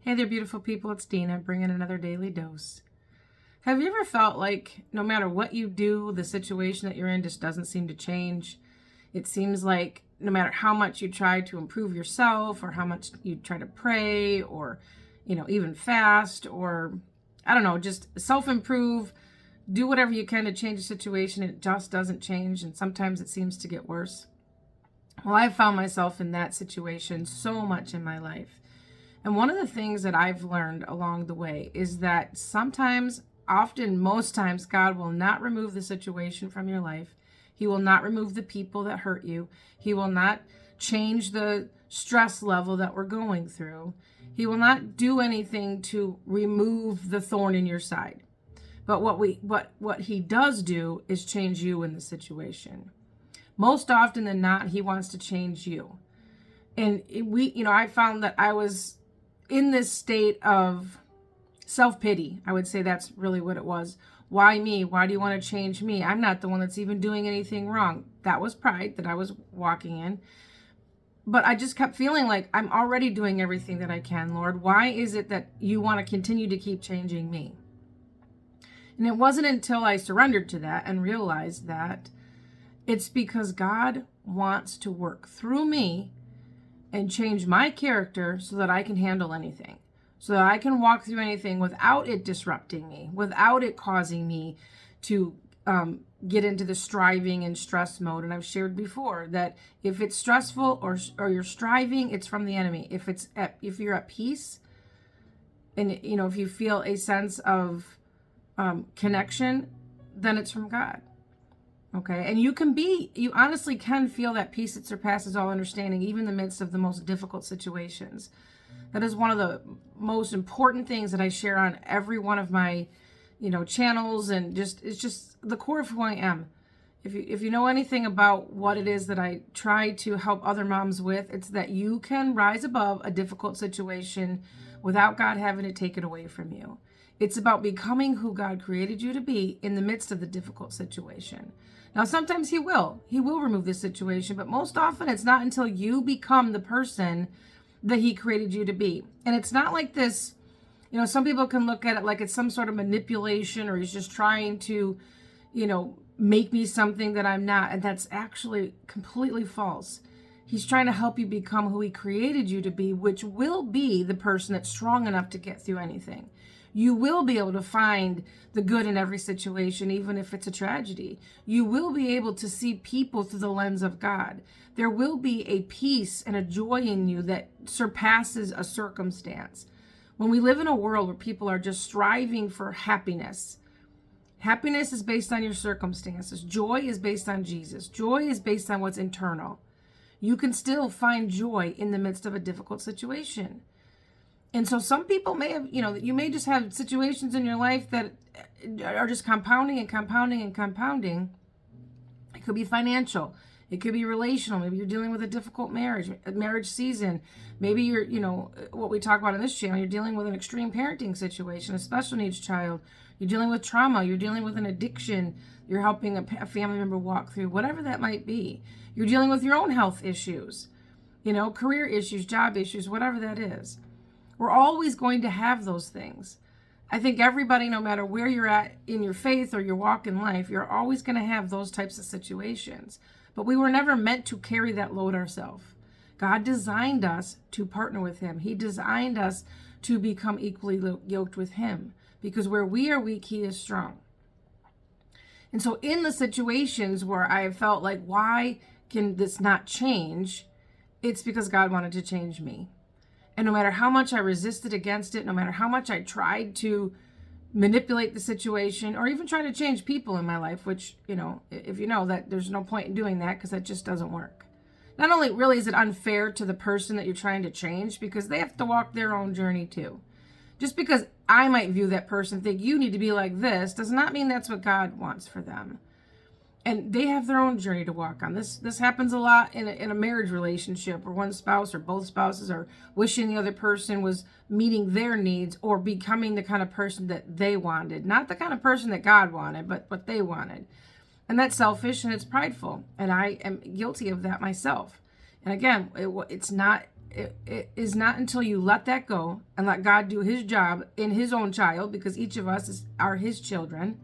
Hey there, beautiful people. It's Dina bringing another daily dose. Have you ever felt like no matter what you do, the situation that you're in just doesn't seem to change? It seems like no matter how much you try to improve yourself or how much you try to pray or, even fast or, I don't know, just self-improve, do whatever you can to change the situation, it just doesn't change. And sometimes it seems to get worse. Well, I've found myself in that situation so much in my life. And one of the things that I've learned along the way is that sometimes, often, most times, God will not remove the situation from your life. He will not remove the people that hurt you. He will not change the stress level that we're going through. He will not do anything to remove the thorn in your side. But what he does do is change you in the situation. Most often than not, he wants to change you. And I found that I was in this state of self-pity. I would say that's really what it was. Why me? Why do you want to change me? I'm not the one that's even doing anything wrong. That was pride that I was walking in. But I just kept feeling like I'm already doing everything that I can, Lord. Why is it that you want to continue to keep changing me? And it wasn't until I surrendered to that and realized that it's because God wants to work through me and change my character so that I can handle anything, so that I can walk through anything without it disrupting me, without it causing me to get into the striving and stress mode. And I've shared before that if it's stressful or you're striving, it's from the enemy. If you're at peace and if you feel a sense of connection, then it's from God. Okay, and you honestly can feel that peace that surpasses all understanding, even in the midst of the most difficult situations. That is one of the most important things that I share on every one of my, channels, and it's just the core of who I am. If you know anything about what it is that I try to help other moms with, it's that you can rise above a difficult situation without God having to take it away from you. It's about becoming who God created you to be in the midst of the difficult situation. Now, sometimes he will remove this situation, but most often it's not until you become the person that he created you to be. And it's not like this, some people can look at it like it's some sort of manipulation, or he's just trying to, make me something that I'm not. And that's actually completely false. He's trying to help you become who he created you to be, which will be the person that's strong enough to get through anything. You will be able to find the good in every situation, even if it's a tragedy. You will be able to see people through the lens of God. There will be a peace and a joy in you that surpasses a circumstance. When we live in a world where people are just striving for happiness, happiness is based on your circumstances. Joy is based on Jesus. Joy is based on what's internal. You can still find joy in the midst of a difficult situation. And so some people may have, you may just have situations in your life that are just compounding and compounding and compounding. It could be financial. It could be relational. Maybe you're dealing with a difficult marriage season. Maybe you're, what we talk about on this channel, you're dealing with an extreme parenting situation, a special needs child. You're dealing with trauma. You're dealing with an addiction. You're helping a family member walk through, whatever that might be. You're dealing with your own health issues, career issues, job issues, whatever that is. We're always going to have those things. I think everybody, no matter where you're at in your faith or your walk in life, you're always going to have those types of situations. But we were never meant to carry that load ourselves. God designed us to partner with him. He designed us to become equally yoked with him, because where we are weak, he is strong. And so in the situations where I felt like, why can this not change? It's because God wanted to change me. And no matter how much I resisted against it, no matter how much I tried to manipulate the situation or even try to change people in my life, which, if you know that, there's no point in doing that because that just doesn't work. Not only really is it unfair to the person that you're trying to change, because they have to walk their own journey too. Just because I might view that person, think you need to be like this, does not mean that's what God wants for them. And they have their own journey to walk on. This happens a lot in a marriage relationship where one spouse or both spouses are wishing the other person was meeting their needs or becoming the kind of person that they wanted. Not the kind of person that God wanted, but what they wanted. And that's selfish and it's prideful. And I am guilty of that myself. And again, it's not it is not until you let that go and let God do his job in his own child, because each of us are his children.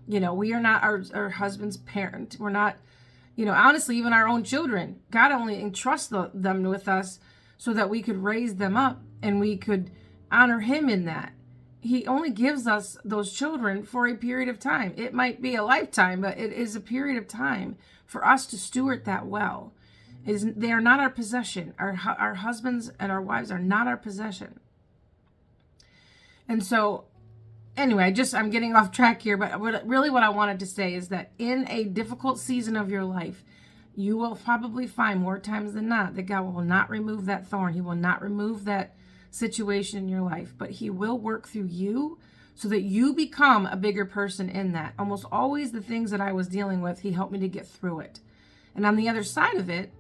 You know, we are not our husband's parent. We're not, you know, honestly, even our own children. God only entrusts them with us so that we could raise them up and we could honor him in that. He only gives us those children for a period of time. It might be a lifetime, but it is a period of time for us to steward that well. They are not our possession. Our husbands and our wives are not our possession. And so, anyway, I'm getting off track here, but what I wanted to say is that in a difficult season of your life, you will probably find more times than not that God will not remove that thorn. He will not remove that situation in your life, but he will work through you so that you become a bigger person in that. Almost always the things that I was dealing with, he helped me to get through it. And on the other side of it,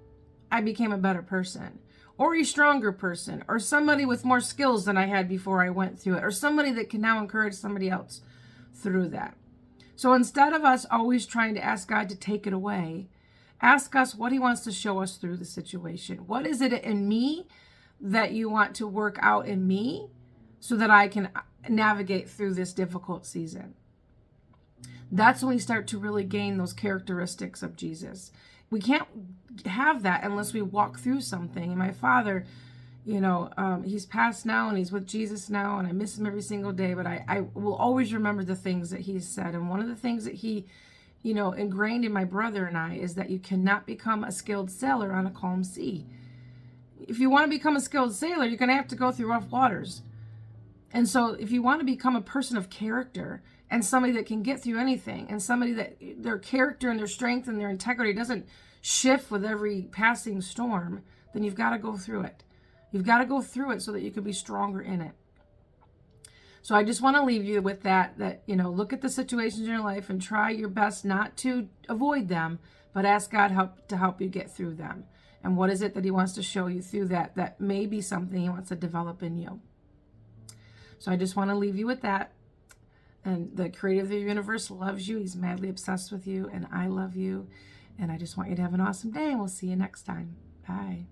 I became a better person, or a stronger person, or somebody with more skills than I had before I went through it, or somebody that can now encourage somebody else through that. So instead of us always trying to ask God to take it away, ask us what he wants to show us through the situation. What is it in me that you want to work out in me so that I can navigate through this difficult season? That's when we start to really gain those characteristics of Jesus. We can't have that unless we walk through something. And my father, you know, he's passed now and he's with Jesus now, and I miss him every single day, but I will always remember the things that he said. And one of the things that he, you know, ingrained in my brother and I is that you cannot become a skilled sailor on a calm sea. If you want to become a skilled sailor, you're going to have to go through rough waters. And so if you want to become a person of character and somebody that can get through anything, and somebody that their character and their strength and their integrity doesn't shift with every passing storm, then you've got to go through it. You've got to go through it so that you can be stronger in it. So I just want to leave you with that, you know, look at the situations in your life and try your best not to avoid them, but ask God to help you get through them. And what is it that he wants to show you through that may be something he wants to develop in you. So I just want to leave you with that. And the creator of the universe loves you. He's madly obsessed with you, and I love you. And I just want you to have an awesome day, and we'll see you next time. Bye.